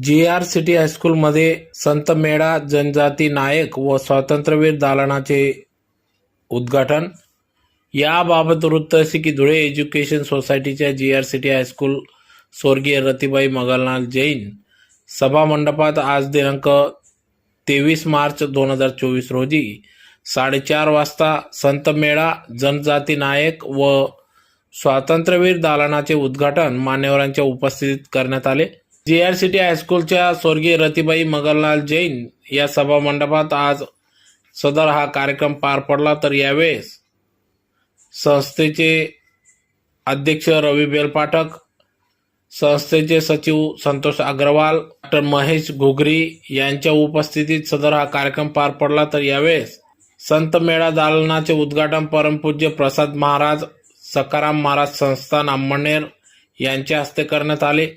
GR city हायस्कूलमध्ये संत मेळा जनजाती नायक व स्वातंत्र्यवीर दालनाचे उद्घाटन। याबाबत वृत्त असे की धुळे एज्युकेशन सोसायटीच्या GR सिटी हायस्कूल स्वर्गीय रतिबाई मगनलाल जैन सभा मंडपात आज दिनांक 23 मार्च 2024 रोजी 4:30 वाजता संत मेळा जनजाती नायक व स्वातंत्र्यवीर दालनाचे उद्घाटन मान्यवरांच्या उपस्थितीत करण्यात आले। GR सिटी हायस्कूलच्या स्वर्गीय रतिबाई मगनलाल जैन या सभा मंडपात आज सदर हा कार्यक्रम पार पडला। तर यावेळेस संस्थेचे अध्यक्ष रवी बेलपाठक, संस्थेचे सचिव संतोष अग्रवाल, डॉ. महेश घुगरी यांच्या उपस्थितीत सदर हा कार्यक्रम पार पडला। तर यावेळेस संत मेळा दालनाचे उद्घाटन परमपूज्य प्रसाद महाराज, सखाराम महाराज संस्थान अंमळनेर यांच्या हस्ते करण्यात आले।